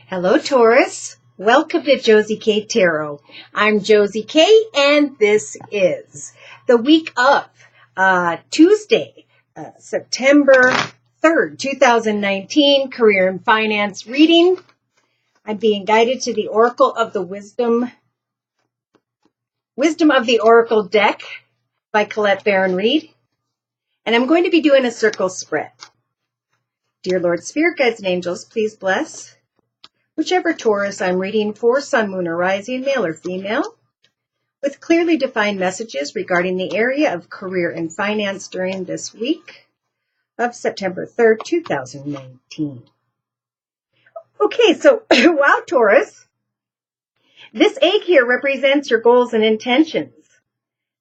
Hello, Taurus. Welcome to Josie K Tarot. I'm Josie K, and this is the week of Tuesday, September 3rd, 2019, career and finance reading. I'm being guided to the Oracle of the Wisdom of the Oracle deck by Colette Baron-Reid, and I'm going to be doing a circle spread. Dear Lord, Spirit Guides and Angels, please bless whichever Taurus I'm reading for, Sun, Moon, or Rising, male or female, with clearly defined messages regarding the area of career and finance during this week of September 3rd, 2019. Okay, so, wow, Taurus. This egg here represents your goals and intentions.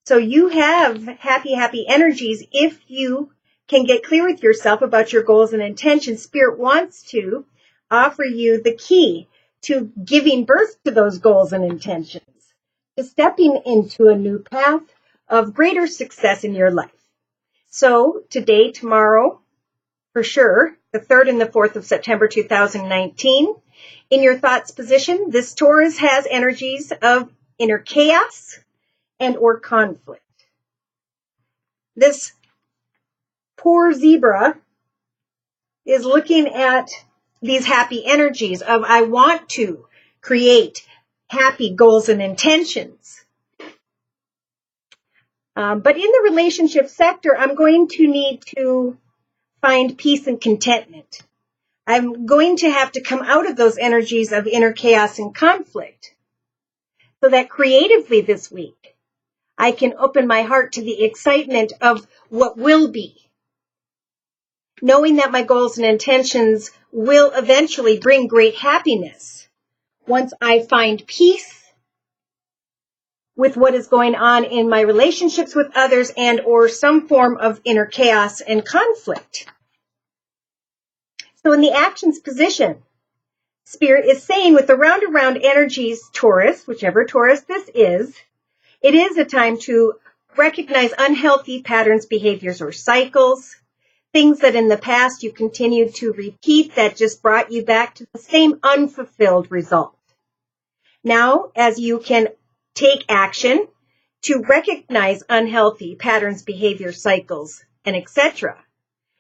So you have happy energies if you can get clear with yourself about your goals and intentions. Spirit wants to offer you the key to giving birth to those goals and intentions, to stepping into a new path of greater success in your life. So today, tomorrow, for sure, the 3rd and the 4th of September 2019, in your thoughts position, this Taurus has energies of inner chaos and or conflict. This poor zebra is looking at these happy energies of I want to create happy goals and intentions. But in the relationship sector, I'm going to need to find peace and contentment. I'm going to have to come out of those energies of inner chaos and conflict so that creatively this week, I can open my heart to the excitement of what will be, knowing that my goals and intentions will eventually bring great happiness once I find peace with what is going on in my relationships with others and or some form of inner chaos and conflict. So in the actions position, Spirit is saying with the round and round energies, Taurus, whichever Taurus this is, it is a time to recognize unhealthy patterns, behaviors, or cycles, things that in the past you continued to repeat that just brought you back to the same unfulfilled result. Now, as you can take action to recognize unhealthy patterns, behaviors, cycles, and etc.,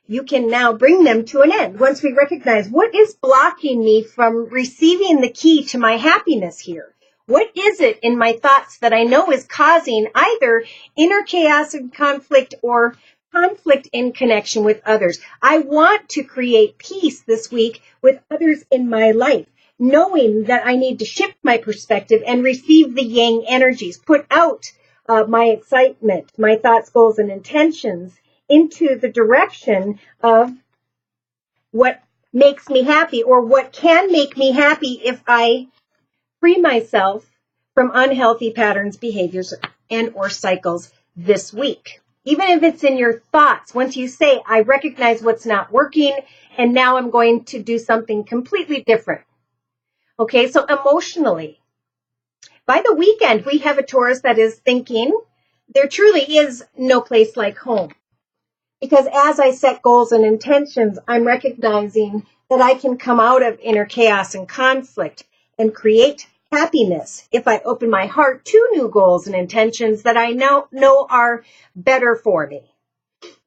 you can now bring them to an end. Once we recognize what is blocking me from receiving the key to my happiness here, what is it in my thoughts that I know is causing either inner chaos and conflict or conflict in connection with others? I want to create peace this week with others in my life, knowing that I need to shift my perspective and receive the yang energies, put out my excitement, my thoughts, goals, and intentions into the direction of what makes me happy or what can make me happy if I free myself from unhealthy patterns, behaviors, and or cycles this week. Even if it's in your thoughts, once you say, I recognize what's not working, and now I'm going to do something completely different. Okay, so emotionally, by the weekend, we have a Taurus that is thinking there truly is no place like home. Because as I set goals and intentions, I'm recognizing that I can come out of inner chaos and conflict and create happiness if I open my heart to new goals and intentions that I know are better for me.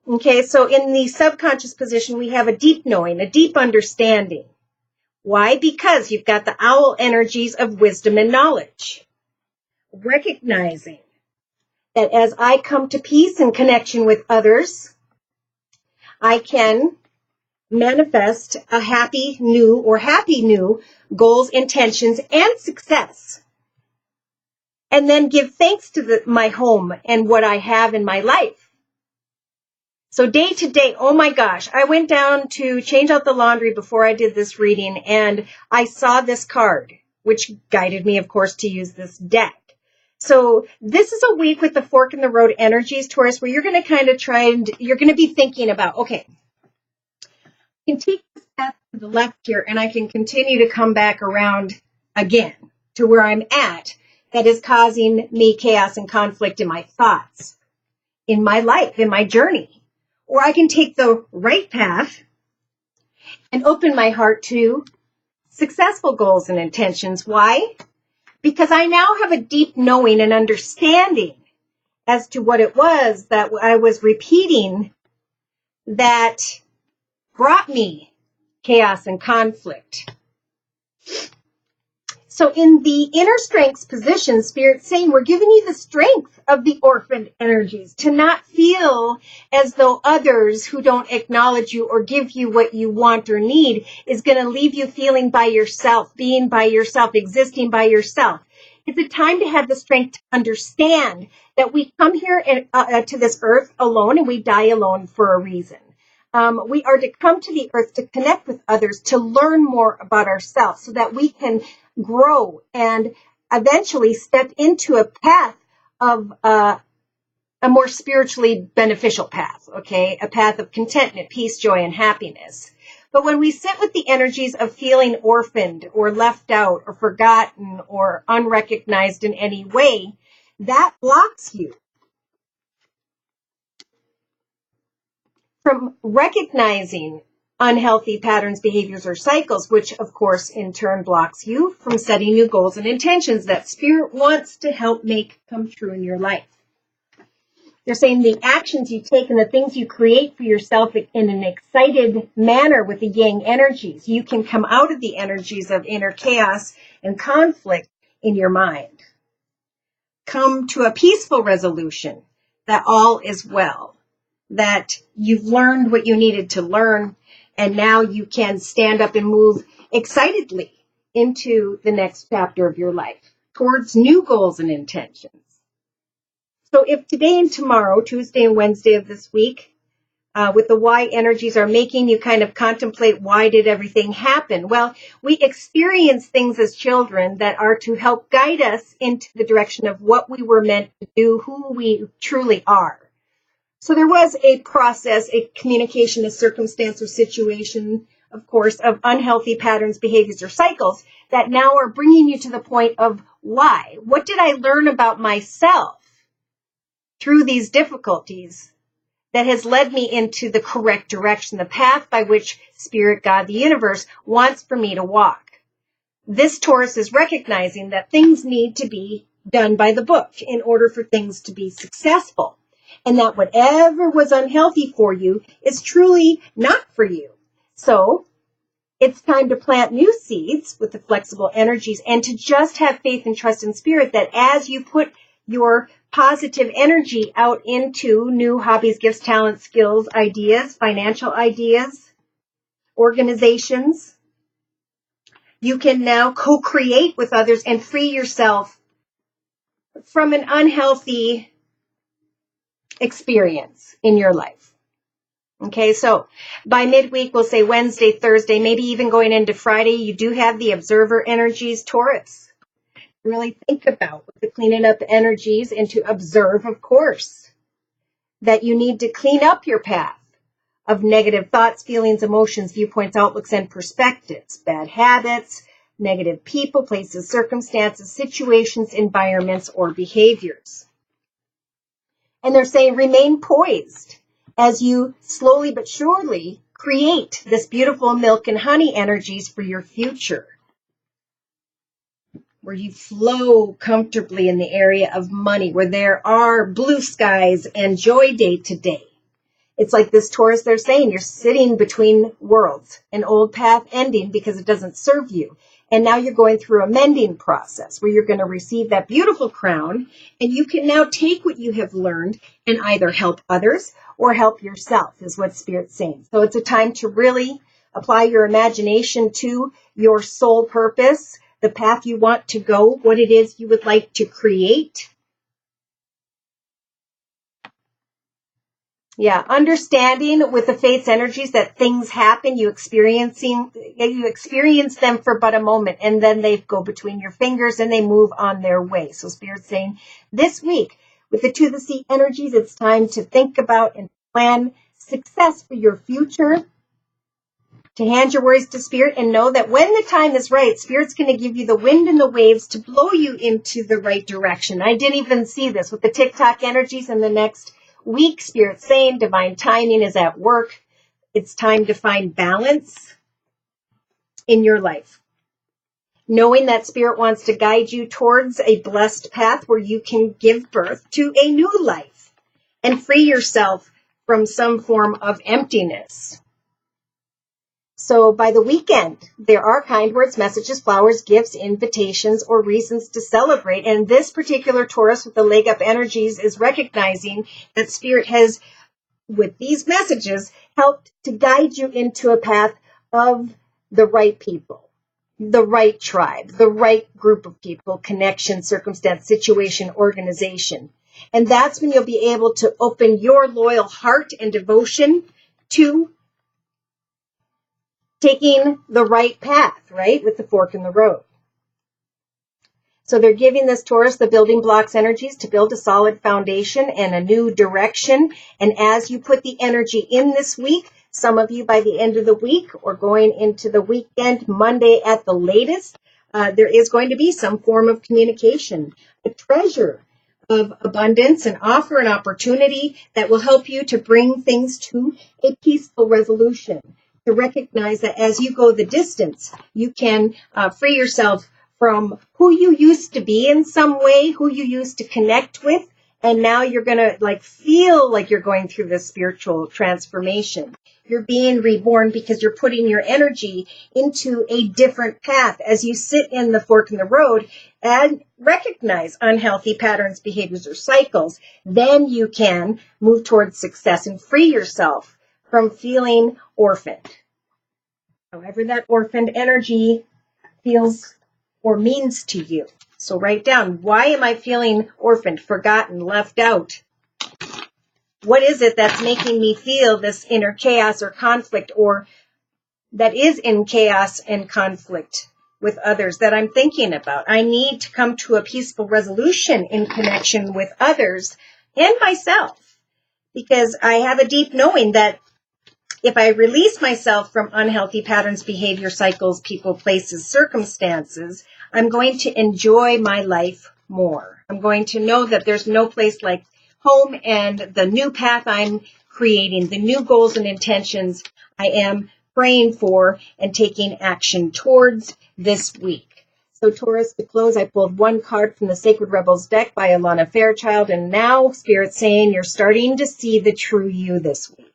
Okay, so in the subconscious position, we have a deep knowing, a deep understanding. Why? Because you've got the owl energies of wisdom and knowledge. Recognizing that as I come to peace and connection with others, I can manifest a happy new goals, intentions, and success. And then give thanks to my home and what I have in my life. So day to day, oh my gosh, I went down to change out the laundry before I did this reading, and I saw this card, which guided me, of course, to use this deck. So this is a week with the fork in the road energies, Taurus, where you're going to kind of you're going to be thinking about, okay, I can take this path to the left here and I can continue to come back around again to where I'm at that is causing me chaos and conflict in my thoughts, in my life, in my journey. Or I can take the right path and open my heart to successful goals and intentions. Why? Because I now have a deep knowing and understanding as to what it was that I was repeating that brought me chaos and conflict. So in the inner strengths position, Spirit's saying we're giving you the strength of the orphaned energies to not feel as though others who don't acknowledge you or give you what you want or need is going to leave you feeling by yourself, being by yourself, existing by yourself. It's a time to have the strength to understand that we come here to this earth alone and we die alone for a reason. We are to come to the earth to connect with others, to learn more about ourselves so that we can grow and eventually step into a path of a more spiritually beneficial path, okay? A path of contentment, peace, joy, and happiness. But when we sit with the energies of feeling orphaned or left out or forgotten or unrecognized in any way, that blocks you from recognizing unhealthy patterns, behaviors, or cycles, which of course in turn blocks you from setting new goals and intentions that Spirit wants to help make come true in your life. They're saying the actions you take and the things you create for yourself in an excited manner with the yang energies, you can come out of the energies of inner chaos and conflict in your mind. Come to a peaceful resolution that all is well, that you've learned what you needed to learn, and now you can stand up and move excitedly into the next chapter of your life towards new goals and intentions. So if today and tomorrow, Tuesday and Wednesday of this week, with the why energies are making you kind of contemplate why did everything happen? Well, we experience things as children that are to help guide us into the direction of what we were meant to do, who we truly are. So there was a process, a communication, a circumstance or situation, of course, of unhealthy patterns, behaviors, or cycles that now are bringing you to the point of why. What did I learn about myself through these difficulties that has led me into the correct direction, the path by which Spirit, God, the universe wants for me to walk? This Taurus is recognizing that things need to be done by the book in order for things to be successful. And that whatever was unhealthy for you is truly not for you. So it's time to plant new seeds with the flexible energies and to just have faith and trust in Spirit that as you put your positive energy out into new hobbies, gifts, talents, skills, ideas, financial ideas, organizations, you can now co-create with others and free yourself from an unhealthy experience in your life. Okay, so by midweek, we'll say Wednesday, Thursday, maybe even going into Friday, you do have the observer energies, Taurus. Really think about the cleaning up energies and to observe, of course, that you need to clean up your path of negative thoughts, feelings, emotions, viewpoints, outlooks, and perspectives, bad habits, negative people, places, circumstances, situations, environments, or behaviors. And they're saying remain poised as you slowly but surely create this beautiful milk and honey energies for your future, where you flow comfortably in the area of money, where there are blue skies and joy day to day. It's like this Taurus, they're saying you're sitting between worlds, an old path ending because it doesn't serve you. And now you're going through a mending process where you're going to receive that beautiful crown, and you can now take what you have learned and either help others or help yourself, is what Spirit's saying. So it's a time to really apply your imagination to your soul purpose, the path you want to go, what it is you would like to create. Yeah, understanding with the faith's energies that things happen, you experience them for but a moment, and then they go between your fingers and they move on their way. So Spirit's saying this week, with the to the sea energies, it's time to think about and plan success for your future, to hand your worries to Spirit and know that when the time is right, Spirit's going to give you the wind and the waves to blow you into the right direction. I didn't even see this with the TikTok energies in the next week. Spirit's saying divine timing is at work. It's time to find balance in your life. knowing that Spirit wants to guide you towards a blessed path where you can give birth to a new life and free yourself from some form of emptiness. So by the weekend, there are kind words, messages, flowers, gifts, invitations, or reasons to celebrate. And this particular Taurus with the leg up energies is recognizing that Spirit has, with these messages, helped to guide you into a path of the right people, the right tribe, the right group of people, connection, circumstance, situation, organization. And that's when you'll be able to open your loyal heart and devotion to taking the right path, right, with the fork in the road. So they're giving this Taurus the building blocks energies to build a solid foundation and a new direction. And as you put the energy in this week, some of you by the end of the week or going into the weekend, Monday at the latest, there is going to be some form of communication, a treasure of abundance, an offer, an opportunity that will help you to bring things to a peaceful resolution. To recognize that as you go the distance, you can free yourself from who you used to be in some way, who you used to connect with, and now you're going to feel like you're going through this spiritual transformation. You're being reborn because you're putting your energy into a different path as you sit in the fork in the road and recognize unhealthy patterns, behaviors, or cycles. Then you can move towards success and free yourself from feeling orphaned. However that orphaned energy feels or means to you. So write down, why am I feeling orphaned, forgotten, left out? What is it that's making me feel this inner chaos or conflict, or that is in chaos and conflict with others that I'm thinking about? I need to come to a peaceful resolution in connection with others and myself, because I have a deep knowing that if I release myself from unhealthy patterns, behavior, cycles, people, places, circumstances, I'm going to enjoy my life more. I'm going to know that there's no place like home, and the new path I'm creating, the new goals and intentions I am praying for and taking action towards this week. So Taurus, to close, I pulled one card from the Sacred Rebels deck by Alana Fairchild, and now Spirit's saying you're starting to see the true you this week.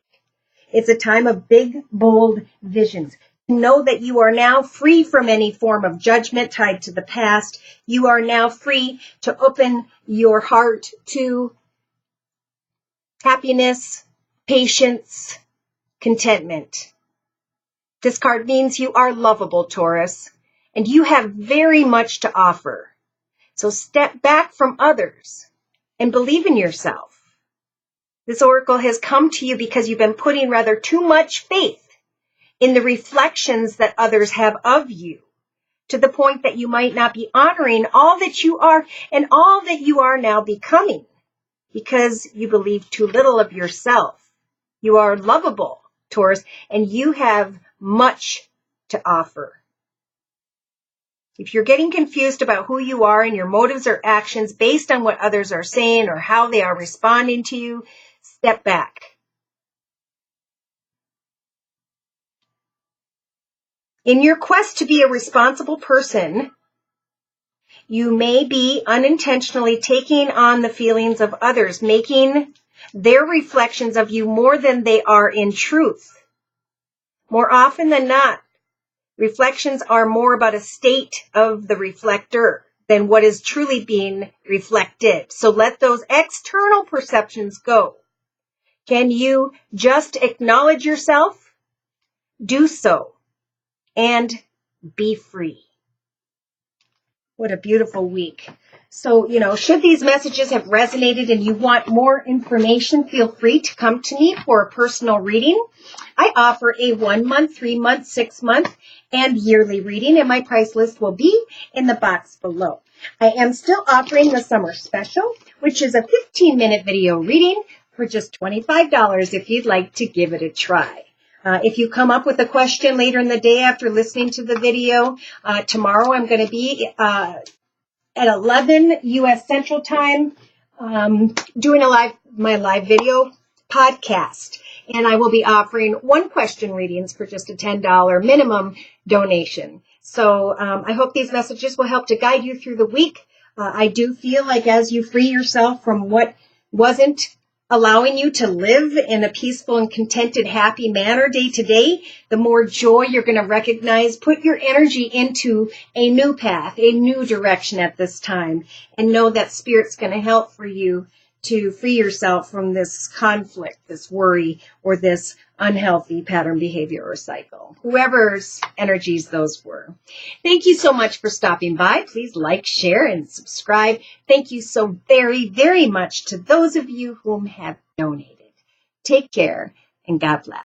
It's a time of big, bold visions. Know that you are now free from any form of judgment tied to the past. You are now free to open your heart to happiness, patience, contentment. This card means you are lovable, Taurus, and you have very much to offer. So step back from others and believe in yourself. This oracle has come to you because you've been putting rather too much faith in the reflections that others have of you, to the point that you might not be honoring all that you are and all that you are now becoming, because you believe too little of yourself. You are lovable, Taurus, and you have much to offer. If you're getting confused about who you are and your motives or actions based on what others are saying or how they are responding to you, step back. In your quest to be a responsible person, you may be unintentionally taking on the feelings of others, making their reflections of you more than they are in truth. More often than not, reflections are more about a state of the reflector than what is truly being reflected. So let those external perceptions go. Can you just acknowledge yourself? Do so and be free. What a beautiful week. So, should these messages have resonated and you want more information, feel free to come to me for a personal reading. I offer a 1 month, 3 month, 6 month, and yearly reading, and my price list will be in the box below. I am still offering the summer special, which is a 15-minute video reading for just $25 if you'd like to give it a try. If you come up with a question later in the day after listening to the video, tomorrow I'm going to be at 11 U.S. Central Time doing my live video podcast. And I will be offering 1-question readings for just a $10 minimum donation. So I hope these messages will help to guide you through the week. I do feel like as you free yourself from what wasn't allowing you to live in a peaceful and contented, happy manner day to day, the more joy you're going to recognize. Put your energy into a new path, a new direction at this time, and know that Spirit's going to help for you to free yourself from this conflict, this worry, or this unhealthy pattern behavior or cycle, whoever's energies those were. Thank you so much for stopping by. Please like, share, and subscribe. Thank you so very, very much to those of you whom have donated. Take care, and God bless.